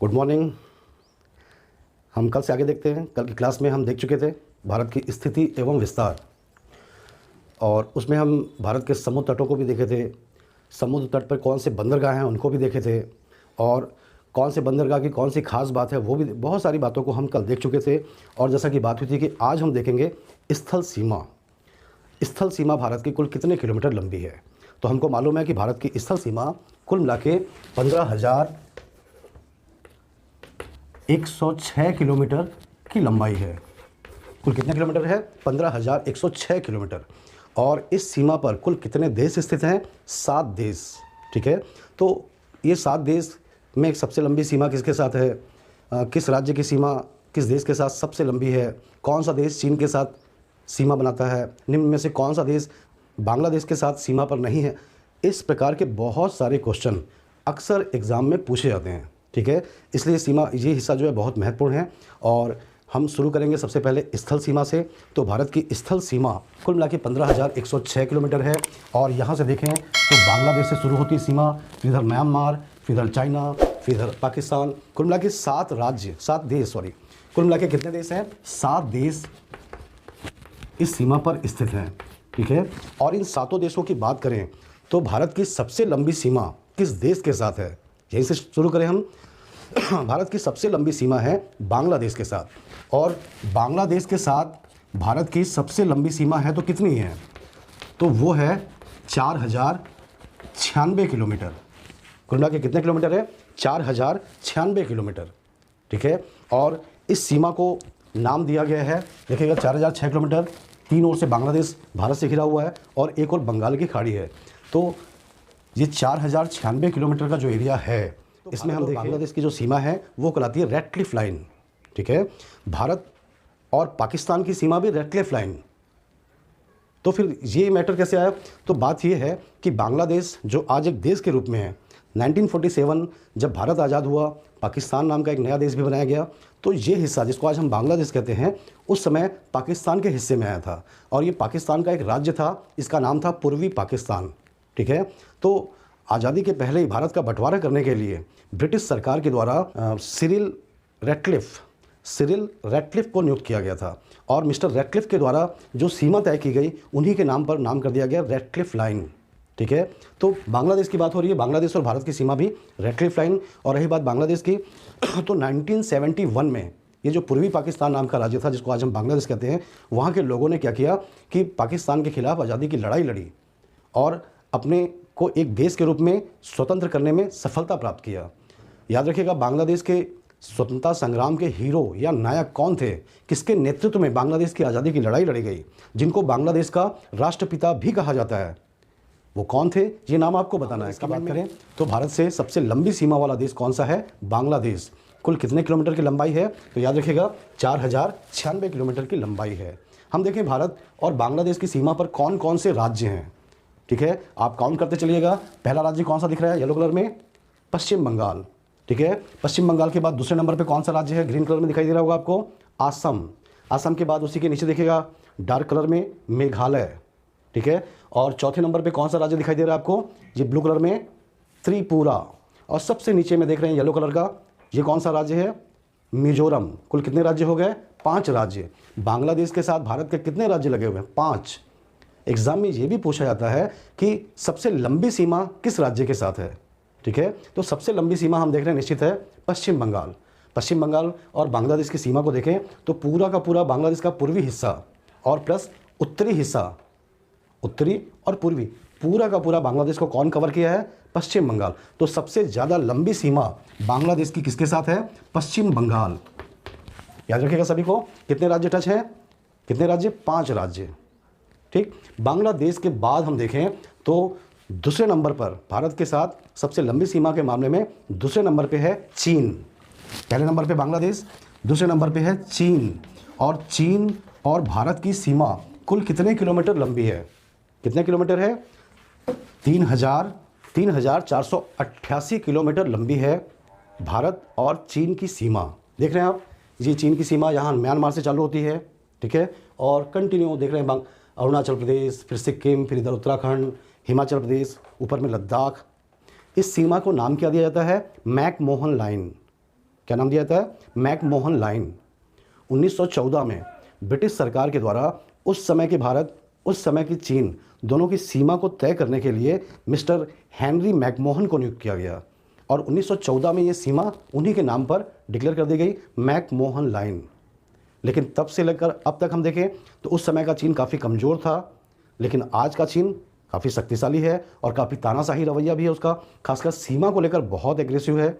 Good morning. हम कल से आगे देखते हैं। कल की क्लास में हम देख चुके थे भारत की स्थिति एवं विस्तार, और उसमें हम भारत के समुद्र तटों को भी देखे थे। समुद्र तट पर कौन से बंदरगाह हैं उनको भी देखे थे, और कौन से बंदरगाह की कौन सी खास बात है वो भी, बहुत सारी बातों को हम कल देख चुके थे। और जैसा कि बात हुई थी कि आज हम देखेंगे स्थल सीमा। स्थल सीमा भारत की कुल कितने किलोमीटर लंबी है। तो हमको मालूम है कि भारत की स्थल सीमा कुल मिला के 15,106 किलोमीटर की लंबाई है। कुल कितने किलोमीटर है? 15,106 किलोमीटर। और इस सीमा पर कुल कितने देश स्थित हैं? 7 देश। ठीक है, तो ये 7 देश में सबसे लंबी सीमा किसके साथ है? किस राज्य की सीमा किस देश के साथ सबसे लंबी है? कौन सा देश चीन के साथ सीमा बनाता है? निम्न में से कौन सा देश बांग्लादेश के साथ सीमा पर नहीं है? इस प्रकार के बहुत सारे क्वेश्चन अक्सर एग्ज़ाम में पूछे जाते हैं। ठीक है, इसलिए ये हिस्सा जो है बहुत महत्वपूर्ण है। और हम शुरू करेंगे सबसे पहले स्थल सीमा से। तो भारत की स्थल सीमा कुल मिला के 15,106 किलोमीटर है। और यहाँ से देखें तो बांग्लादेश से शुरू होती सीमा, फिर इधर म्यांमार, फिर इधर चाइना, फिर इधर पाकिस्तान। कुल मिला के 7 देश कुल मिला के कितने देश हैं? 7 देश इस सीमा पर स्थित हैं। ठीक है, और इन 7 देशों की बात करें तो भारत की सबसे लंबी सीमा किस देश के साथ है? यहीं से शुरू करें हम। भारत की सबसे लंबी सीमा है बांग्लादेश के साथ, और बांग्लादेश के साथ भारत की सबसे लंबी सीमा है तो कितनी है? तो वो है 4,096 किलोमीटर। कुल मिला के कितने किलोमीटर है? 4,096 किलोमीटर। ठीक है, और इस सीमा को नाम दिया गया है, देखिएगा 4,006 किलोमीटर, 3 ओर से बांग्लादेश भारत से घिरा हुआ है और एक और बंगाल की खाड़ी है। तो ये 4,096 किलोमीटर का जो एरिया है, तो इसमें हम देखें बांग्लादेश की जो सीमा है वो कहलाती है रेड क्लिफ लाइन। ठीक है, भारत और पाकिस्तान की सीमा भी रेड क्लिफ लाइन। तो फिर ये मैटर कैसे आया? तो बात ये है कि बांग्लादेश जो आज एक देश के रूप में है, 1947 जब भारत आज़ाद हुआ, पाकिस्तान नाम का एक नया देश भी बनाया गया। तो ये हिस्सा जिसको आज हम बांग्लादेश कहते हैं, उस समय पाकिस्तान के हिस्से में आया था, और ये पाकिस्तान का एक राज्य था, इसका नाम था पूर्वी पाकिस्तान। ठीक है, तो आज़ादी के पहले ही भारत का बंटवारा करने के लिए ब्रिटिश सरकार के द्वारा सिरिल रेडक्लिफ को नियुक्त किया गया था, और मिस्टर रेडक्लिफ के द्वारा जो सीमा तय की गई उन्हीं के नाम पर नाम कर दिया गया रेडक्लिफ लाइन। ठीक है, तो बांग्लादेश की बात हो रही है, बांग्लादेश और भारत की सीमा भी रेडक्लिफ लाइन। और रही बात बांग्लादेश की, तो 1971 में ये जो पूर्वी पाकिस्तान नाम का राज्य था जिसको आज हम बांग्लादेश कहते हैं, वहाँ के लोगों ने क्या किया कि पाकिस्तान के खिलाफ आज़ादी की लड़ाई लड़ी और अपने को एक देश के रूप में स्वतंत्र करने में सफलता प्राप्त किया। याद रखिएगा, बांग्लादेश के स्वतंत्रता संग्राम के हीरो या नायक कौन थे? किसके नेतृत्व में बांग्लादेश की आज़ादी की लड़ाई लड़ी गई, जिनको बांग्लादेश का राष्ट्रपिता भी कहा जाता है? वो कौन थे? ये नाम आपको बताना है। इसकी बात करें तो भारत से सबसे लंबी सीमा वाला देश कौन सा है? बांग्लादेश। कुल कितने किलोमीटर की लंबाई है? तो याद रखिएगा 4,096 किलोमीटर की लंबाई है। हम देखें भारत और बांग्लादेश की सीमा पर कौन कौन से राज्य हैं। ठीक है, आप काउंट करते चलिएगा। पहला राज्य कौन सा दिख रहा है येलो कलर में? पश्चिम बंगाल। ठीक है, पश्चिम बंगाल के बाद दूसरे नंबर पे कौन सा राज्य है? ग्रीन कलर में दिखाई दे रहा होगा आपको, असम। असम के बाद उसी के नीचे देखिएगा डार्क कलर में मेघालय। ठीक है, और चौथे नंबर पे कौन सा राज्य दिखाई दे रहा है आपको? ये ब्लू कलर में त्रिपुरा। और सबसे नीचे में देख रहे हैं येलो कलर का, ये कौन सा राज्य है? मिजोरम। कुल कितने राज्य हो गए? 5 राज्य। बांग्लादेश के साथ भारत के कितने राज्य लगे हुए हैं? 5। एग्जाम में ये भी पूछा जाता है कि सबसे लंबी सीमा किस राज्य के साथ है। ठीक है, तो सबसे लंबी सीमा हम देख रहे हैं निश्चित है पश्चिम बंगाल। पश्चिम बंगाल और बांग्लादेश की सीमा को देखें तो पूरा का पूरा बांग्लादेश का पूर्वी हिस्सा और प्लस उत्तरी हिस्सा, उत्तरी और पूर्वी, पूरा का पूरा बांग्लादेश को कौन कवर किया है? पश्चिम बंगाल। तो सबसे ज़्यादा लंबी सीमा बांग्लादेश की किसके साथ है? पश्चिम बंगाल। याद रखिएगा सभी को। कितने राज्य टच हैं? कितने राज्य? 5 राज्य। ठीक, बांग्लादेश के बाद हम देखें तो दूसरे नंबर पर भारत के साथ सबसे लंबी सीमा के मामले में दूसरे नंबर पे है चीन। पहले नंबर पे बांग्लादेश, दूसरे नंबर पे है चीन। और चीन और भारत की सीमा कुल कितने किलोमीटर लंबी है? कितने किलोमीटर है? 3,488 किलोमीटर लंबी है भारत और चीन की सीमा। देख रहे हैं आप, ये चीन की सीमा यहाँ म्यांमार से चालू होती है। ठीक है, और कंटिन्यू देख रहे हैं अरुणाचल प्रदेश, फिर सिक्किम, फिर इधर उत्तराखंड, हिमाचल प्रदेश, ऊपर में लद्दाख। इस सीमा को नाम क्या दिया जाता है? McMahon line. क्या नाम दिया जाता है? McMahon line. 1914 में ब्रिटिश सरकार के द्वारा उस समय के भारत, उस समय की चीन, दोनों की सीमा को तय करने के लिए मिस्टर हेनरी मैकमोहन को नियुक्त किया गया और 1914 में ये सीमा उन्हीं के नाम पर डिक्लेयर कर दी गई, मैकमोहन लाइन। लेकिन तब से लेकर अब तक हम देखें तो उस समय का चीन काफ़ी कमज़ोर था, लेकिन आज का चीन काफ़ी शक्तिशाली है और काफ़ी तानाशाही रवैया भी है उसका, खासकर सीमा को लेकर बहुत एग्रेसिव है।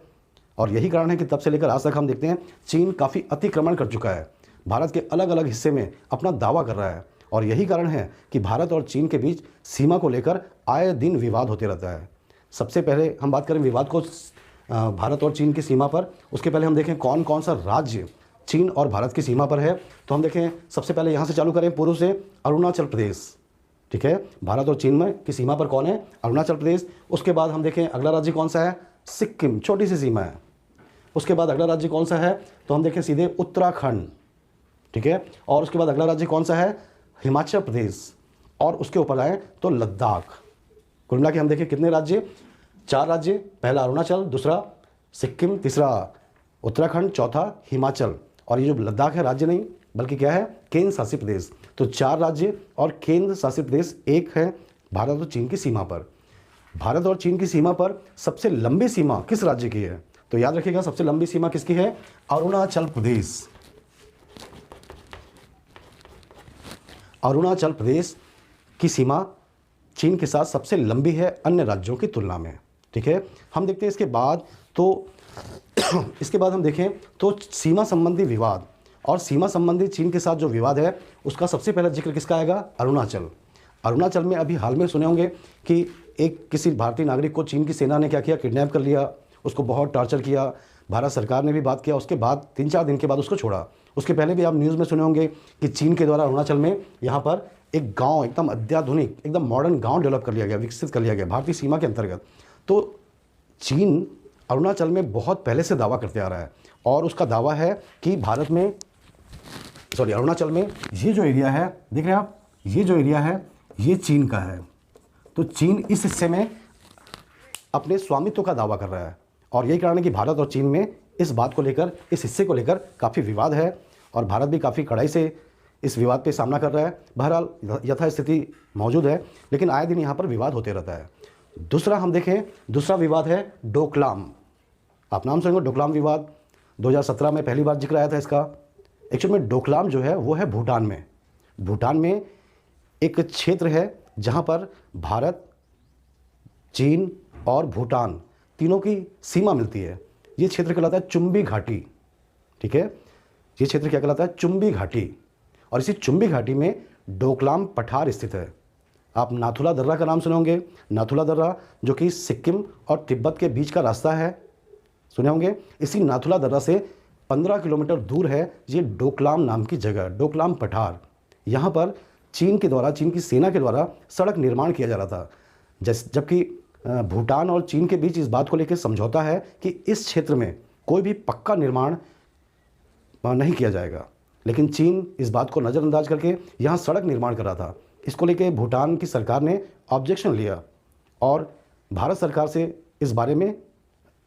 और यही कारण है कि तब से लेकर आज तक हम देखते हैं चीन काफ़ी अतिक्रमण कर चुका है, भारत के अलग अलग हिस्से में अपना दावा कर रहा है। और यही कारण है कि भारत और चीन के बीच सीमा को लेकर आए दिन विवाद होते रहता है। सबसे पहले हम बात करें विवाद को भारत और चीन की सीमा पर, उसके पहले हम देखें कौन कौन सा राज्य चीन और भारत की सीमा पर है। तो हम देखें सबसे पहले यहाँ से चालू करें पूर्व से, अरुणाचल प्रदेश। ठीक है, भारत और चीन में की सीमा पर कौन है? अरुणाचल प्रदेश। उसके बाद हम देखें अगला राज्य कौन सा है? सिक्किम, छोटी सी सीमा है। उसके बाद अगला राज्य कौन सा है? तो हम देखें सीधे उत्तराखंड। ठीक है, और उसके बाद अगला राज्य कौन सा है? हिमाचल प्रदेश। और उसके ऊपर आए तो लद्दाख। कुल मिला के हम देखें कितने राज्य? 4 राज्य, पहला अरुणाचल, दूसरा सिक्किम, तीसरा उत्तराखंड, चौथा हिमाचल। और ये जो लद्दाख है राज्य नहीं बल्कि क्या है? केंद्र शासित प्रदेश। तो 4 राज्य और केंद्र शासित प्रदेश एक है भारत और चीन की सीमा पर। भारत और चीन की सीमा पर सबसे लंबी सीमा किस राज्य की है? तो याद रखिएगा सबसे लंबी सीमा किसकी है? अरुणाचल प्रदेश। अरुणाचल प्रदेश की सीमा चीन के साथ सबसे लंबी है अन्य राज्यों की तुलना में। ठीक है, हम देखते हैं इसके बाद तो इसके बाद हम देखें तो सीमा संबंधी विवाद और सीमा संबंधी चीन के साथ जो विवाद है उसका सबसे पहला जिक्र किसका आएगा? अरुणाचल। अरुणाचल में अभी हाल में सुने होंगे कि एक किसी भारतीय नागरिक को चीन की सेना ने क्या किया? किडनैप कर लिया, उसको बहुत टॉर्चर किया। भारत सरकार ने भी बात किया, उसके बाद 3-4 दिन के बाद उसको छोड़ा। उसके पहले भी आप न्यूज़ में सुने होंगे कि चीन के द्वारा अरुणाचल में यहाँ पर एक गाँव, एकदम अत्याधुनिक, एकदम मॉडर्न गाँव डेवलप कर लिया गया, विकसित कर लिया गया भारतीय सीमा के अंतर्गत। तो चीन अरुणाचल में बहुत पहले से दावा करते आ रहा है और उसका दावा है कि भारत में अरुणाचल में ये जो एरिया है, देख रहे हैं आप, ये जो एरिया है ये चीन का है। तो चीन इस हिस्से में अपने स्वामित्व का दावा कर रहा है और यही कारण है कि भारत और चीन में इस बात को लेकर, इस हिस्से को लेकर काफ़ी विवाद है और भारत भी काफ़ी कड़ाई से इस विवाद पे सामना कर रहा है। बहरहाल यथास्थिति मौजूद है, लेकिन आए दिन यहाँ पर विवाद होते रहता है। दूसरा हम देखें, दूसरा विवाद है डोकलाम। आप नाम सुनेंगे डोकलाम विवाद, 2017 में पहली बार जिक्र आया था इसका। एक्चुअल में डोकलाम जो है वो है भूटान में। भूटान में एक क्षेत्र है जहाँ पर भारत, चीन और भूटान तीनों की सीमा मिलती है। ये क्षेत्र कहलाता है चुम्बी घाटी। ठीक है, ये क्षेत्र क्या कहलाता है? चुम्बी घाटी। और इसी चुम्बी घाटी में डोकलाम पठार स्थित है। आप नाथुला दर्रा का नाम सुने होंगे। नाथुला दर्रा जो कि सिक्किम और तिब्बत के बीच का रास्ता है, सुने होंगे। इसी नाथुला दर्रा से 15 किलोमीटर दूर है ये डोकलाम नाम की जगह, डोकलाम पठार। यहाँ पर चीन के द्वारा, चीन की सेना के द्वारा सड़क निर्माण किया जा रहा था। जबकि भूटान और चीन के बीच इस बात को लेकर समझौता है कि इस क्षेत्र में कोई भी पक्का निर्माण नहीं किया जाएगा, लेकिन चीन इस बात को नज़रअंदाज करके यहाँ सड़क निर्माण कर रहा था। इसको लेकर भूटान की सरकार ने ऑब्जेक्शन लिया और भारत सरकार से इस बारे में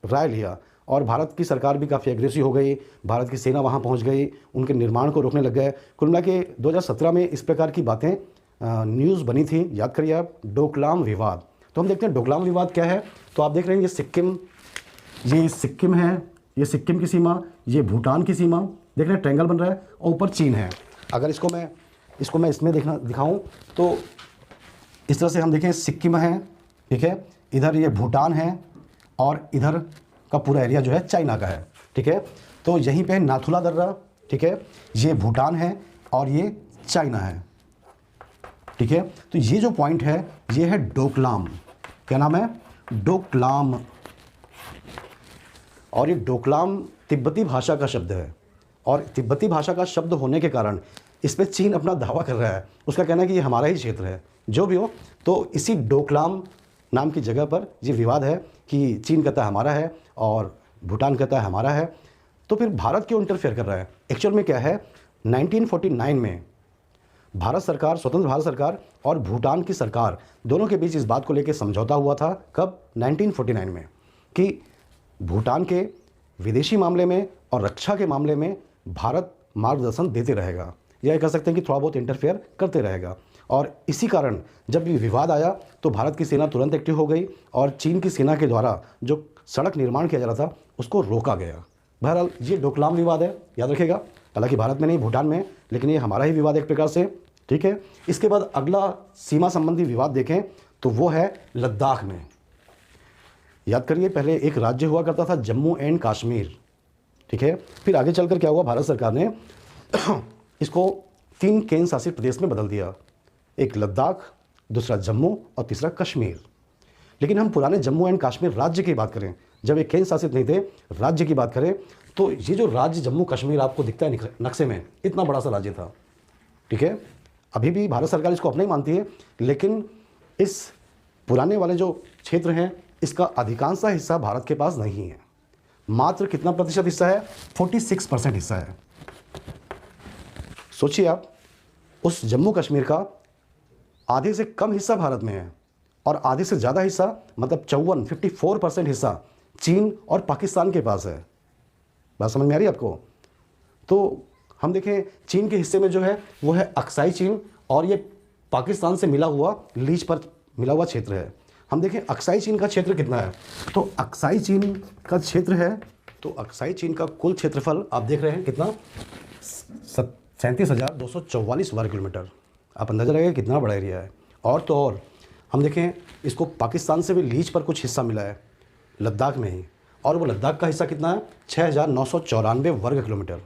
राय लिया और भारत की सरकार भी काफ़ी एग्रेसिव हो गई। भारत की सेना वहाँ पहुँच गई, उनके निर्माण को रोकने लग गए। कुल मिला के 2017 में इस प्रकार की बातें न्यूज़ बनी थी। याद करिए आप, डोकलाम विवाद। तो हम देखते हैं डोकलाम विवाद क्या है। तो आप देख रहे हैं ये सिक्किम है, ये सिक्किम की सीमा, ये भूटान की सीमा, देख रहे हैं ट्रायंगल बन रहा है और ऊपर चीन है। अगर इसको मैं इसमें दिखाऊं तो इस तरह से हम देखें, सिक्किम है, ठीक है, इधर ये भूटान है और इधर का पूरा एरिया जो है चाइना का है। ठीक है, तो यहीं पे नाथुला दर्रा, ठीक है, ये भूटान है और ये चाइना है। ठीक है, तो ये जो पॉइंट है ये है डोकलाम। क्या नाम है? डोकलाम। और ये डोकलाम तिब्बती भाषा का शब्द है और तिब्बती भाषा का शब्द होने के कारण इस पर चीन अपना दावा कर रहा है। उसका कहना है कि ये हमारा ही क्षेत्र है। जो भी हो, तो इसी डोकलाम नाम की जगह पर ये विवाद है कि चीन कहता है हमारा है और भूटान कहता है हमारा है। तो फिर भारत क्यों इंटरफेयर कर रहा है? एक्चुअल में क्या है, 1949 में भारत सरकार, स्वतंत्र भारत सरकार और भूटान की सरकार दोनों के बीच इस बात को लेकर समझौता हुआ था। कब? 1949 में, कि भूटान के विदेशी मामले में और रक्षा के मामले में भारत मार्गदर्शन देते रहेगा, या कह सकते हैं कि थोड़ा बहुत इंटरफेयर करते रहेगा। और इसी कारण जब भी विवाद आया तो भारत की सेना तुरंत एक्टिव हो गई और चीन की सेना के द्वारा जो सड़क निर्माण किया जा रहा था उसको रोका गया। बहरहाल ये डोकलाम विवाद है, याद रखिएगा, हालांकि भारत में नहीं भूटान में, लेकिन ये हमारा ही विवाद एक प्रकार से, ठीक है। इसके बाद अगला सीमा संबंधी विवाद देखें तो वो है लद्दाख में। याद करिए, पहले एक राज्य हुआ करता था जम्मू एंड कश्मीर, ठीक है। फिर आगे चलकर क्या हुआ, भारत सरकार ने इसको 3 केंद्र शासित प्रदेश में बदल दिया, एक लद्दाख, दूसरा जम्मू और तीसरा कश्मीर। लेकिन हम पुराने जम्मू एंड कश्मीर राज्य की बात करें, जब ये केंद्र शासित नहीं थे, राज्य की बात करें, तो ये जो राज्य जम्मू कश्मीर आपको दिखता है नक्शे में, इतना बड़ा सा राज्य था, ठीक है। अभी भी भारत सरकार इसको अपना ही मानती है, लेकिन इस पुराने वाले जो क्षेत्र हैं इसका अधिकांश हिस्सा भारत के पास नहीं है। मात्र कितना प्रतिशत हिस्सा है, 46% हिस्सा है। सोचिए आप, उस जम्मू कश्मीर का आधे से कम हिस्सा भारत में है और आधे से ज़्यादा हिस्सा मतलब 54% हिस्सा चीन और पाकिस्तान के पास है। बात समझ में आ रही है आपको? तो हम देखें, चीन के हिस्से में जो है वो है अक्साई चीन, और ये पाकिस्तान से मिला हुआ लीज पर मिला हुआ क्षेत्र है। हम देखें अक्साई चीन का क्षेत्र कितना है, तो अक्साई चीन का क्षेत्र है, तो अक्साई चीन का कुल क्षेत्रफल आप देख रहे हैं कितना, 37,244 वर्ग किलोमीटर। आप अंदाजा लगाइए कितना बड़ा एरिया है। और तो और हम देखें, इसको पाकिस्तान से भी लीज पर कुछ हिस्सा मिला है लद्दाख में ही, और वो लद्दाख का हिस्सा कितना है, 6,994 वर्ग किलोमीटर।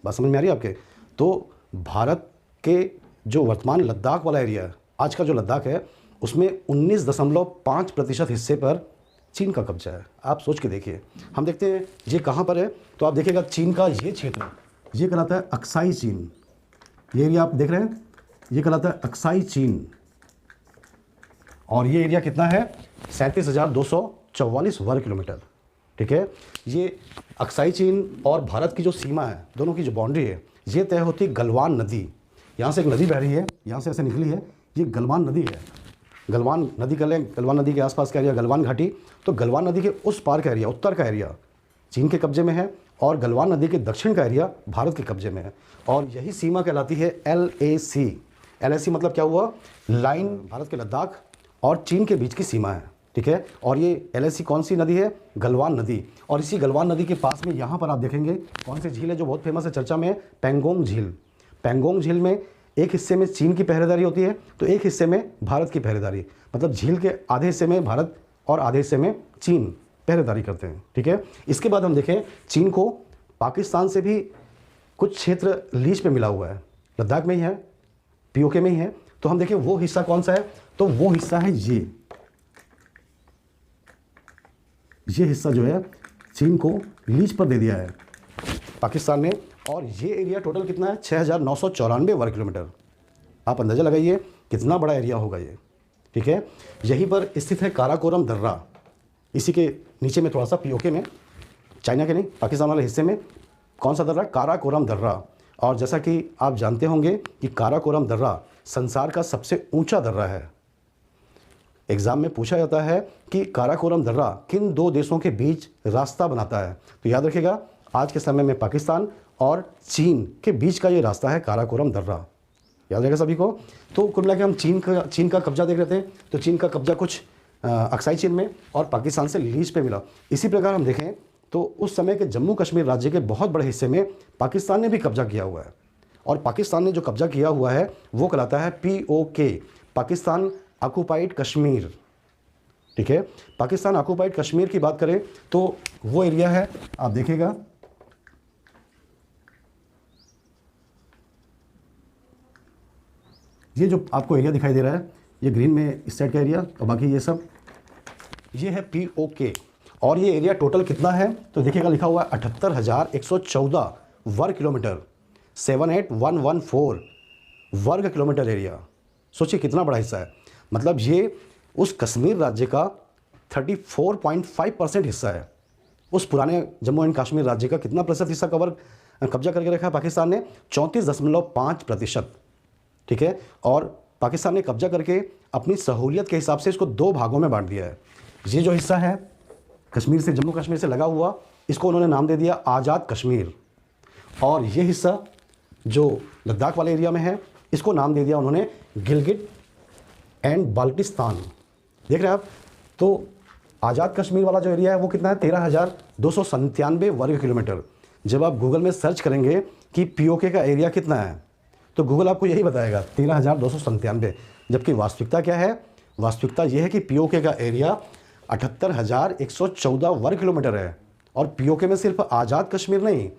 बात समझ में आ रही है आपके? तो भारत के जो वर्तमान लद्दाख वाला एरिया है, आज का जो लद्दाख है, उसमें 19.5% हिस्से पर चीन का कब्जा है। आप सोच के देखिए। हम देखते हैं ये कहाँ पर है, तो आप देखिएगा चीन का ये क्षेत्र, ये कहलाता है अक्साई चीन। ये एरिया आप देख रहे हैं, ये कहलाता है अक्साई चीन, और ये एरिया कितना है, 37,244 वर्ग किलोमीटर, ठीक है। ये अक्साई चीन और भारत की जो सीमा है, दोनों की जो बाउंड्री है, ये तय होती है गलवान नदी। यहाँ से एक नदी बह रही है, यहाँ से ऐसे निकली है, ये गलवान नदी है। गलवान नदी कर लें, गलवान नदी के आसपास का एरिया गलवान घाटी, तो गलवान नदी के उस पार का एरिया, उत्तर का एरिया चीन के कब्जे में है, और गलवान नदी के दक्षिण का एरिया भारत के कब्जे में है। और यही सीमा कहलाती है LAC। LAC मतलब क्या हुआ, लाइन भारत के लद्दाख और चीन के बीच की सीमा है, ठीक है। और ये LAC कौन सी नदी है, गलवान नदी। और इसी गलवान नदी के पास में यहाँ पर आप देखेंगे कौन सी झील है जो बहुत फेमस है, चर्चा में, पेंगोंग झील। पेंगोंग झील में एक हिस्से में चीन की पहरेदारी होती है, तो एक हिस्से में भारत की पहरेदारी, मतलब झील के आधे हिस्से में भारत और आधे हिस्से में चीन पहरेदारी करते हैं, ठीक है। इसके बाद हम देखें, चीन को पाकिस्तान से भी कुछ क्षेत्र लीज पे मिला हुआ है, लद्दाख में ही है, POK में ही है। तो हम देखें वो हिस्सा कौन सा है, तो वो हिस्सा है ये हिस्सा जो है चीन को लीज पर दे दिया है पाकिस्तान ने। और ये एरिया टोटल कितना है, 6,994 वर्ग किलोमीटर। आप अंदाजा लगाइए कितना बड़ा एरिया होगा ये, ठीक है। यहीं पर स्थित है काराकोरम दर्रा, इसी के नीचे में थोड़ा सा POK में, चाइना के नहीं, पाकिस्तान वाले हिस्से में कौन सा दर्रा, काराकोरम दर्रा। और जैसा कि आप जानते होंगे कि काराकोरम दर्रा संसार का सबसे ऊंचा दर्रा है। एग्जाम में पूछा जाता है कि काराकोरम दर्रा किन 2 देशों के बीच रास्ता बनाता है, तो याद रखिएगा आज के समय में पाकिस्तान और चीन के बीच का ये रास्ता है काराकोरम दर्रा, याद रहेगा सभी को। तो कुल मिला के हम चीन का कब्जा देख रहे थे, तो चीन का कब्जा कुछ अक्साई चीन में और पाकिस्तान से लीज पे मिला। इसी प्रकार हम देखें तो उस समय के जम्मू कश्मीर राज्य के बहुत बड़े हिस्से में पाकिस्तान ने भी कब्जा किया हुआ है, और पाकिस्तान ने जो कब्जा किया हुआ है वो कहलाता है POK, पाकिस्तान ऑक्युपाइड कश्मीर, ठीक है। पाकिस्तान ऑक्युपाइड कश्मीर की बात करें तो वो एरिया है, आप देखिएगा, ये जो आपको एरिया दिखाई दे रहा है, ये ग्रीन में इस साइड का एरिया, और बाकी ये सब, ये है POK। और ये एरिया टोटल कितना है, तो देखिएगा लिखा हुआ है 78,114 वर्ग किलोमीटर, 78,114 वर्ग किलोमीटर एरिया। सोचिए कितना बड़ा हिस्सा है, मतलब ये उस कश्मीर राज्य का 34.5% हिस्सा है। उस पुराने जम्मू एंड कश्मीर राज्य का कितना प्रतिशत हिस्सा कब्जा करके रखा है पाकिस्तान ने, 34.5%, ठीक है। और पाकिस्तान ने कब्जा करके अपनी सहूलियत के हिसाब से इसको 2 भागों में बांट दिया है। ये जो हिस्सा है कश्मीर से, जम्मू कश्मीर से लगा हुआ, इसको उन्होंने नाम दे दिया आज़ाद कश्मीर। और ये हिस्सा जो लद्दाख वाले एरिया में है, इसको नाम दे दिया उन्होंने गिलगिट एंड बाल्टिस्तान। देख रहे हैं आप, तो आज़ाद कश्मीर वाला जो एरिया है वो कितना है, 13,297 वर्ग किलोमीटर। जब आप गूगल में सर्च करेंगे कि पीओके का एरिया कितना है, तो गूगल आपको यही बताएगा 13,297, जबकि वास्तविकता क्या है, वास्तविकता यह है कि पीओके का एरिया 78,114 वर्ग किलोमीटर है। और पीओके में सिर्फ आज़ाद कश्मीर नहीं,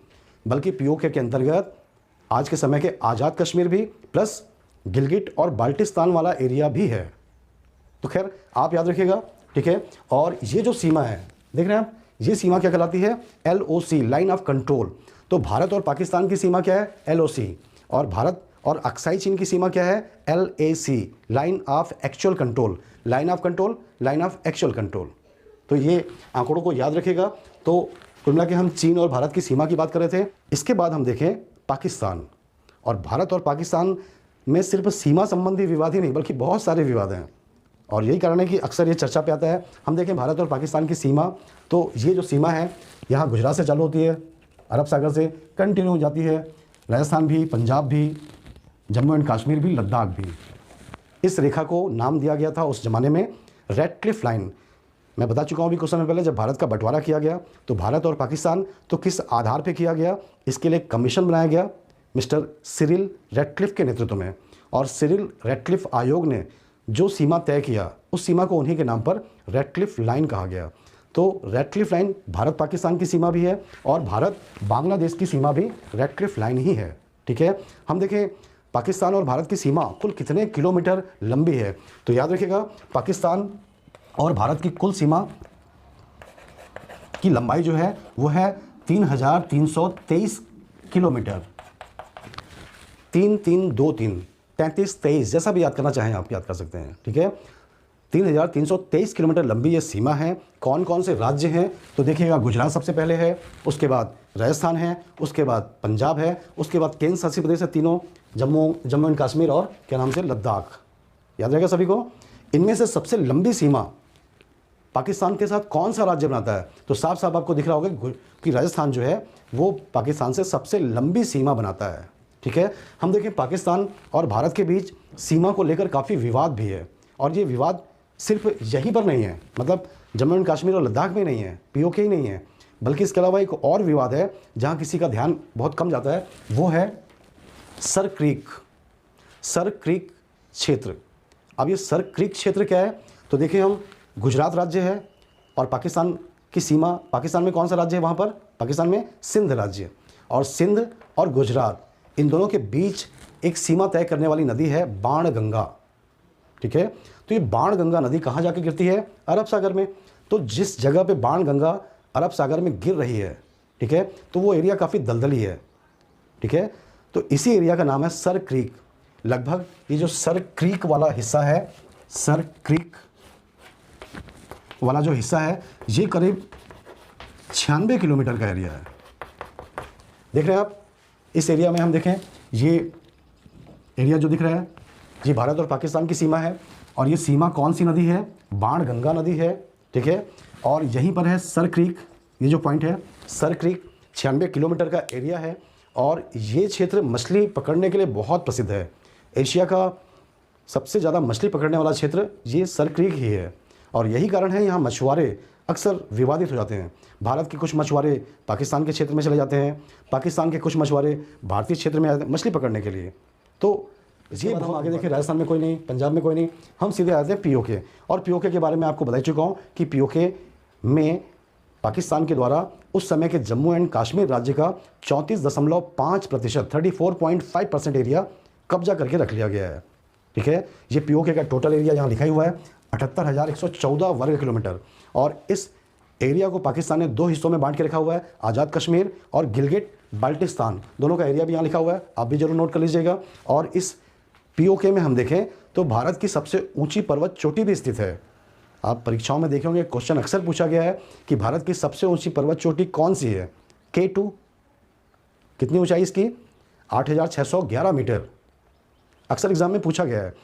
बल्कि पीओके के अंतर्गत आज के समय के आज़ाद कश्मीर भी प्लस गिलगिट और बाल्टिस्तान वाला एरिया भी है। तो खैर आप याद रखिएगा, ठीक है। और ये जो सीमा है, देख रहे हैं आप, ये सीमा क्या कहलाती है, LOC, लाइन ऑफ कंट्रोल। तो भारत और पाकिस्तान की सीमा क्या है, LOC, और भारत और अक्साई चीन की सीमा क्या है, LAC, line of actual control, line of control, line of actual control. तो ये आंकड़ों को याद रखिएगा। तो कुल मिला के हम चीन और भारत की सीमा की बात कर रहे थे। इसके बाद हम देखें पाकिस्तान, और भारत और पाकिस्तान में सिर्फ सीमा संबंधी विवाद ही नहीं बल्कि बहुत सारे विवाद हैं, और यही कारण है कि अक्सर ये चर्चा पे आता है। हम देखें भारत और पाकिस्तान की सीमा, तो ये जो सीमा है यहाँ गुजरात से चालू होती है, अरब सागर से कंटिन्यू हो जाती है, राजस्थान भी, पंजाब भी, जम्मू एंड कश्मीर भी, लद्दाख भी। इस रेखा को नाम दिया गया था उस ज़माने में रेडक्लिफ लाइन। मैं बता चुका हूँ अभी कुछ समय पहले, जब भारत का बंटवारा किया गया तो भारत और पाकिस्तान तो किस आधार पर किया गया, इसके लिए कमीशन बनाया गया मिस्टर सिरिल रेडक्लिफ के नेतृत्व में। और सिरिल रेडक्लिफ आयोग ने जो सीमा तय किया, उस सीमा को उन्हीं के नाम पर रेडक्लिफ लाइन कहा गया। तो रेडक्लिफ लाइन भारत पाकिस्तान की सीमा भी है, और भारत बांग्लादेश की सीमा भी रेडक्लिफ लाइन ही है, ठीक है। हम देखें पाकिस्तान और भारत की सीमा कुल कितने किलोमीटर लंबी है, तो याद रखिएगा पाकिस्तान और भारत की कुल सीमा की लंबाई जो है वो है 3,323 किलोमीटर। 3,323, 33,23, जैसा भी याद करना चाहें आप याद कर सकते हैं, ठीक है। 3,323 किलोमीटर लंबी ये सीमा है। कौन कौन से राज्य हैं, तो देखिएगा गुजरात सबसे पहले है, उसके बाद राजस्थान है, उसके बाद पंजाब है, उसके बाद केंद्र शासित प्रदेश है तीनों, जम्मू एंड कश्मीर और क्या नाम से लद्दाख। याद रहेगा सभी को। इनमें से सबसे लंबी सीमा पाकिस्तान के साथ कौन सा राज्य बनाता है, तो साफ साफ आपको दिख रहा होगा कि राजस्थान जो है वो पाकिस्तान से सबसे लंबी सीमा बनाता है, ठीक है। हम देखें पाकिस्तान और भारत के बीच सीमा को लेकर काफ़ी विवाद भी है, और ये विवाद सिर्फ यहीं पर नहीं है, मतलब जम्मू एंड कश्मीर और लद्दाख में नहीं है, पीओके ही नहीं है, बल्कि इसके अलावा एक और विवाद है जहाँ किसी का ध्यान बहुत कम जाता है, वो है सर क्रीक क्षेत्र। अब ये सर क्रीक क्षेत्र क्या है, तो देखिए हम गुजरात राज्य है, और पाकिस्तान की सीमा, पाकिस्तान में कौन सा राज्य है वहाँ पर, पाकिस्तान में सिंध राज्य, और सिंध और गुजरात इन दोनों के बीच एक सीमा तय करने वाली नदी है बाण गंगा, ठीक है। तो ये बाण गंगा नदी कहाँ जाके गिरती है, अरब सागर में। तो जिस जगह पे बाण गंगा अरब सागर में गिर रही है, ठीक है, तो वो एरिया काफ़ी दलदली है, ठीक है। तो इसी एरिया का नाम है सर क्रीक। लगभग ये जो सर क्रीक वाला हिस्सा है, सर क्रीक वाला जो हिस्सा है, ये करीब 96 किलोमीटर का एरिया है। देख रहे हैं आप, इस एरिया में हम देखें, ये एरिया जो दिख रहा है ये भारत और पाकिस्तान की सीमा है, और ये सीमा कौन सी नदी है, बाण गंगा नदी है, ठीक है। और यहीं पर है सर क्रीक, ये जो पॉइंट है सर क्रीक, 96 किलोमीटर का एरिया है, और ये क्षेत्र मछली पकड़ने के लिए बहुत प्रसिद्ध है। एशिया का सबसे ज़्यादा मछली पकड़ने वाला क्षेत्र ये सर क्रीक ही है, और यही कारण है यहाँ मछुआरे अक्सर विवादित हो जाते हैं। भारत के कुछ मछुआरे पाकिस्तान के क्षेत्र में चले जाते हैं, पाकिस्तान के कुछ मछुआरे भारतीय क्षेत्र में आते हैं मछली पकड़ने के लिए। तो ये हम आगे देखें, राजस्थान में कोई नहीं, पंजाब में कोई नहीं, हम सीधे आते हैं पीओके। और पीओके के बारे में आपको बता चुका हूँ कि पीओके में पाकिस्तान के द्वारा उस समय के जम्मू एंड कश्मीर राज्य का 34.5%, 34.5% एरिया कब्जा करके रख लिया गया है, ठीक है। ये पीओके का टोटल एरिया यहाँ लिखा हुआ है 78,114 वर्ग किलोमीटर, और इस एरिया को पाकिस्तान ने दो हिस्सों में बांट के रखा हुआ है, आज़ाद कश्मीर और गिलगिट बाल्टिस्तान, दोनों का एरिया भी यहाँ लिखा हुआ है, आप भी जरूर नोट कर लीजिएगा। और इस पीओके में हम देखें तो भारत की सबसे ऊंची पर्वत चोटी भी स्थित है। आप परीक्षाओं में देखेंगे क्वेश्चन अक्सर पूछा गया है कि भारत की सबसे ऊंची पर्वत चोटी कौन सी है, K2, कितनी ऊंचाई इसकी, 8,611 मीटर। अक्सर एग्जाम में पूछा गया है।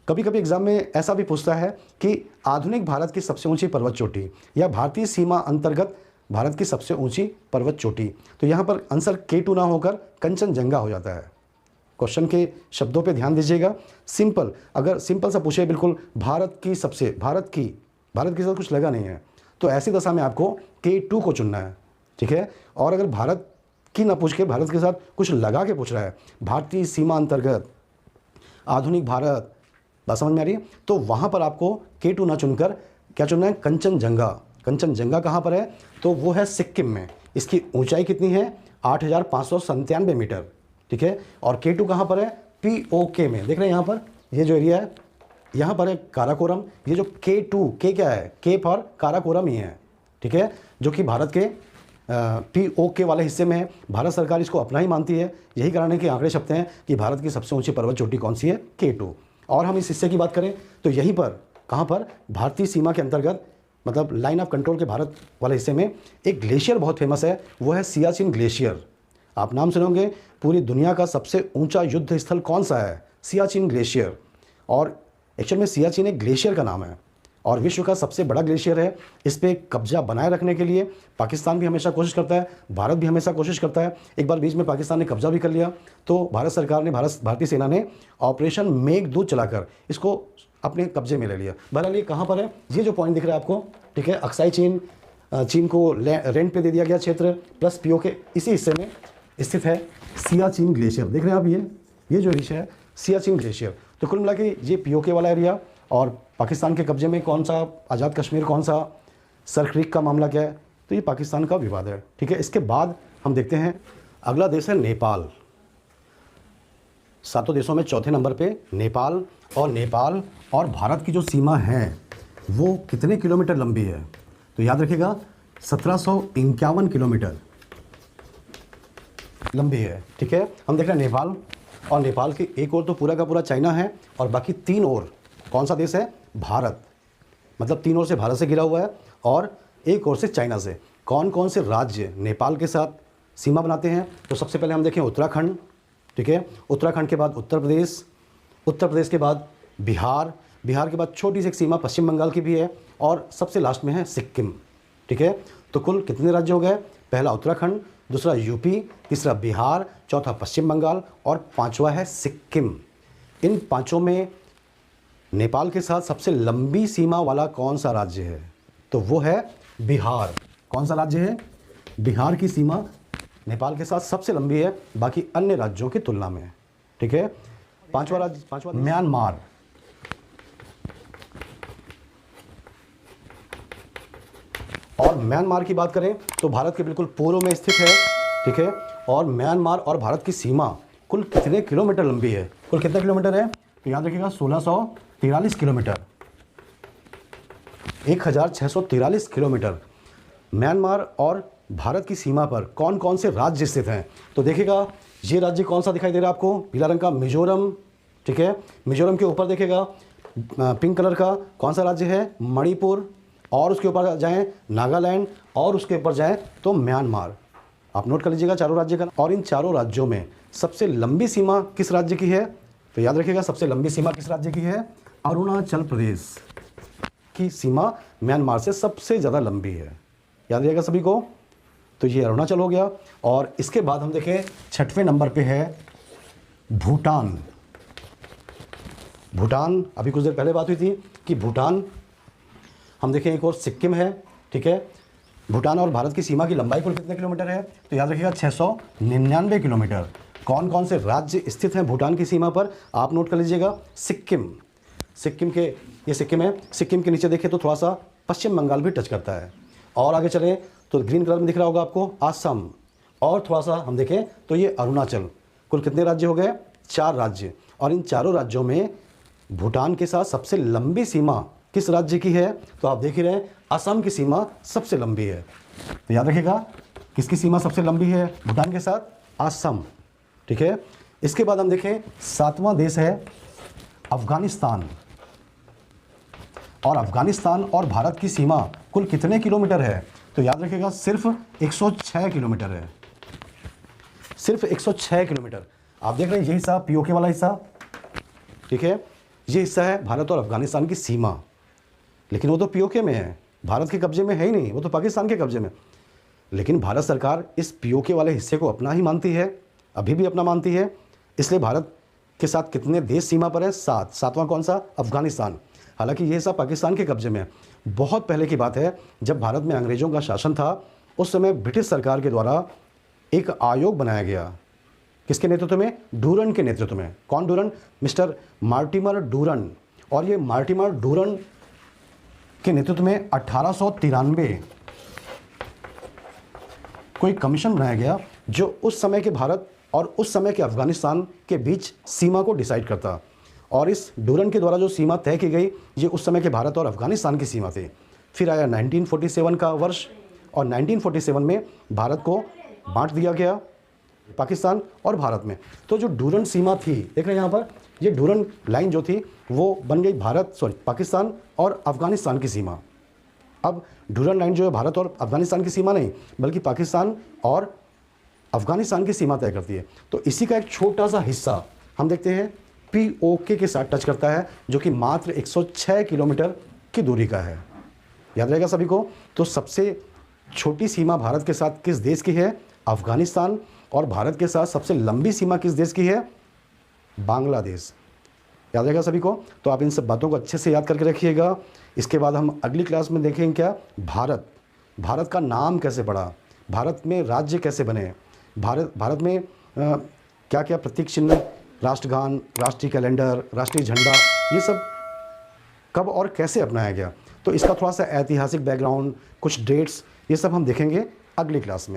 कभी कभी एग्जाम में ऐसा भी पूछता है कि आधुनिक भारत की सबसे ऊंची पर्वत चोटी या भारतीय सीमा अंतर्गत भारत की सबसे ऊंची पर्वत चोटी। तो यहाँ पर आंसर K2 ना होकर कंचनजंगा हो जाता है। क्वेश्चन के शब्दों पे ध्यान दीजिएगा। सिंपल, अगर सिंपल सा पूछे बिल्कुल भारत के साथ कुछ लगा नहीं है, तो ऐसी दशा में आपको K2 को चुनना है, ठीक है। और अगर भारत की ना पूछ के भारत के साथ कुछ लगा के पूछ रहा है, भारतीय सीमा अंतर्गत आधुनिक भारत, बात समझ में आ रही है, तो वहाँ पर आपको K2 ना चुनकर क्या चुनना है, कंचनजंगा। कंचनजंगा कहाँ पर है, तो वो है सिक्किम में। इसकी ऊंचाई कितनी है, 8,597 मीटर, ठीक है। और K2 कहाँ पर है, POK में। देख रहे हैं यहाँ पर ये जो एरिया है, यहाँ पर है काराकोरम। ये जो K2, K क्या है, K फॉर काराकोरम ही है, ठीक है, जो कि भारत के POK वाले हिस्से में है। भारत सरकार इसको अपना ही मानती है। यही कारण है कि आंकड़े छपते हैं कि भारत की सबसे ऊंची पर्वत चोटी कौन सी है, K2। और हम इस हिस्से की बात करें तो यहीं पर, कहाँ पर, भारतीय सीमा के अंतर्गत, मतलब लाइन ऑफ कंट्रोल के भारत वाले हिस्से में एक ग्लेशियर बहुत फेमस है, वो है सियाचिन ग्लेशियर। आप नाम सुनोगे, पूरी दुनिया का सबसे ऊंचा युद्ध स्थल कौन सा है, सियाचिन ग्लेशियर। और एक्चुअल में सियाचिन एक ग्लेशियर का नाम है और विश्व का सबसे बड़ा ग्लेशियर है। इस पर कब्जा बनाए रखने के लिए पाकिस्तान भी हमेशा कोशिश करता है, भारत भी हमेशा कोशिश करता है। एक बार बीच में पाकिस्तान ने कब्जा भी कर लिया, तो भारत सरकार ने, भारतीय सेना ने ऑपरेशन मेघदूत चलाकर इसको अपने कब्जे में ले लिया। बहरहाल ये कहाँ पर है, ये जो पॉइंट दिख रहा है आपको, ठीक है, अक्साई चीन को रेंट पे दे दिया गया क्षेत्र, प्लस POK, इसी हिस्से में स्थित है सियाचिन ग्लेशियर। देख रहे हैं आप, ये जो एरिया है सियाचिन ग्लेशियर। तो कुल मिला के ये POK वाला एरिया और पाकिस्तान के कब्जे में कौन सा, आज़ाद कश्मीर कौन सा, सर क्रीक का मामला क्या है, तो ये पाकिस्तान का विवाद है, ठीक है। इसके बाद हम देखते हैं अगला देश है नेपाल। 7 देशों में चौथे नंबर पे नेपाल। और नेपाल और भारत की जो सीमा है वो कितने किलोमीटर लंबी है, तो याद रखिएगा 1751 किलोमीटर लंबी है, ठीक है। हम देख रहे हैं नेपाल, और नेपाल की एक ओर तो पूरा का पूरा चाइना है और बाकी 3 ओर कौन सा देश है, भारत। मतलब 3 ओर से भारत से घिरा हुआ है और एक ओर से चाइना से। कौन कौन से राज्य नेपाल के साथ सीमा बनाते हैं, तो सबसे पहले हम देखें उत्तराखंड, ठीक है। उत्तराखंड के बाद उत्तर प्रदेश, उत्तर प्रदेश के बाद बिहार, बिहार के बाद छोटी सी एक सीमा पश्चिम बंगाल की भी है, और सबसे लास्ट में है सिक्किम, ठीक है। तो कुल कितने राज्य हो गए, पहला उत्तराखंड, दूसरा यूपी, तीसरा बिहार, चौथा पश्चिम बंगाल और पांचवा है सिक्किम। इन पांचों में नेपाल के साथ सबसे लंबी सीमा वाला कौन सा राज्य है, तो वो है बिहार। कौन सा राज्य है, बिहार की सीमा नेपाल के साथ सबसे लंबी है बाकी अन्य राज्यों की तुलना में, ठीक है। पांचवा राज्य म्यांमार। और म्यांमार की बात करें तो भारत के बिल्कुल पूर्व में स्थित है, ठीक है। और म्यांमार और भारत की सीमा कुल कितने किलोमीटर लंबी है, कुल कितना किलोमीटर है, तो याद रखिएगा 1643 किलोमीटर, 1643 किलोमीटर। म्यांमार और भारत की सीमा पर कौन कौन से राज्य स्थित हैं, तो देखिएगा ये राज्य कौन सा दिखाई दे रहा है आपको, पीला रंग का, मिजोरम, ठीक है। मिजोरम के ऊपर देखिएगा पिंक कलर का कौन सा राज्य है, मणिपुर, और उसके ऊपर जाएं नागालैंड, और उसके ऊपर जाएं तो म्यांमार। आप नोट कर लीजिएगा चारों राज्य का। और इन चारों राज्यों में सबसे लंबी सीमा किस राज्य की है, तो याद रखिएगा सबसे लंबी सीमा किस राज्य की है, अरुणाचल प्रदेश की सीमा म्यांमार से सबसे ज़्यादा लंबी है, याद रखिएगा सभी को। तो ये अरुणाचल हो गया। और इसके बाद हम देखें 6वें नंबर पे है भूटान। भूटान, अभी कुछ देर पहले बात हुई थी कि भूटान, हम देखें एक और सिक्किम है, ठीक है। भूटान और भारत की सीमा की लंबाई कुल कितने किलोमीटर है, तो याद रखिएगा 699 किलोमीटर। कौन कौन से राज्य स्थित हैं भूटान की सीमा पर, आप नोट कर लीजिएगा। सिक्किम, सिक्किम के, ये सिक्किम है, सिक्किम के नीचे देखें तो थोड़ा सा पश्चिम बंगाल भी टच करता है। और आगे चले तो ग्रीन कलर में दिख रहा होगा आपको असम, और थोड़ा सा हम देखें तो ये अरुणाचल। कुल कितने राज्य हो गए, 4 राज्य। और इन चारों राज्यों में भूटान के साथ सबसे लंबी सीमा किस राज्य की है, तो आप देख ही रहे हैं असम की सीमा सबसे लंबी है। तो याद रखिएगा किसकी सीमा सबसे लंबी है भूटान के साथ, असम, ठीक है। इसके बाद हम देखें 7वां देश है अफगानिस्तान। और अफगानिस्तान और भारत की सीमा कुल कितने किलोमीटर है, तो याद रखिएगा सिर्फ 106 किलोमीटर है, सिर्फ 106 किलोमीटर। आप देख रहे हैं ये हिस्सा POK वाला हिस्सा, ठीक है, ये हिस्सा है भारत और अफगानिस्तान की सीमा। लेकिन वो तो POK में है, भारत के कब्जे में है ही नहीं, वो तो पाकिस्तान के कब्जे में। लेकिन भारत सरकार इस पीओके वाले हिस्से को अपना ही मानती है, अभी भी अपना मानती है। इसलिए भारत के साथ कितने देश सीमा पर हैं? 7। 7वां कौन सा? अफगानिस्तान। हालांकि ये सब पाकिस्तान के कब्जे में है। बहुत पहले की बात है, जब भारत में अंग्रेज़ों का शासन था, उस समय ब्रिटिश सरकार के द्वारा एक आयोग बनाया गया। किसके नेतृत्व में? डूरन के नेतृत्व में। कौन डूरन? Mister Mortimer Durand. और ये मार्टिमर डूरन के नेतृत्व में 1893 कोई कमीशन बनाया गया जो उस समय के भारत और उस समय के अफगानिस्तान के बीच सीमा को डिसाइड करता। और इस डूरन के द्वारा जो सीमा तय की गई, ये उस समय के भारत और अफगानिस्तान की सीमा थी। फिर आया 1947 का वर्ष, और 1947 में भारत को बांट दिया गया पाकिस्तान और भारत में। तो जो डूरन सीमा थी, देख रहे हैं यहाँ पर, ये डूरन लाइन जो थी वो बन गई पाकिस्तान और अफगानिस्तान की सीमा। अब डूरन लाइन जो है भारत और अफगानिस्तान की सीमा नहीं, बल्कि पाकिस्तान और अफगानिस्तान की सीमा तय करती है। तो इसी का एक छोटा सा हिस्सा हम देखते हैं पीओके के साथ टच करता है, जो कि मात्र 106 किलोमीटर की दूरी का है। याद रहेगा सभी को। तो सबसे छोटी सीमा भारत के साथ किस देश की है? अफगानिस्तान। और भारत के साथ सबसे लंबी सीमा किस देश की है? बांग्लादेश। याद रहेगा सभी को। तो आप इन सब बातों को अच्छे से याद करके रखिएगा। इसके बाद हम अगली क्लास में देखेंगे क्या? भारत का नाम कैसे पड़ा, भारत में राज्य कैसे बने, भारत में क्या क्या प्रतीक चिन्ह, राष्ट्रगान, राष्ट्रीय कैलेंडर, राष्ट्रीय झंडा, ये सब कब और कैसे अपनाया गया। तो इसका थोड़ा सा ऐतिहासिक बैकग्राउंड, कुछ डेट्स, ये सब हम देखेंगे अगली क्लास में।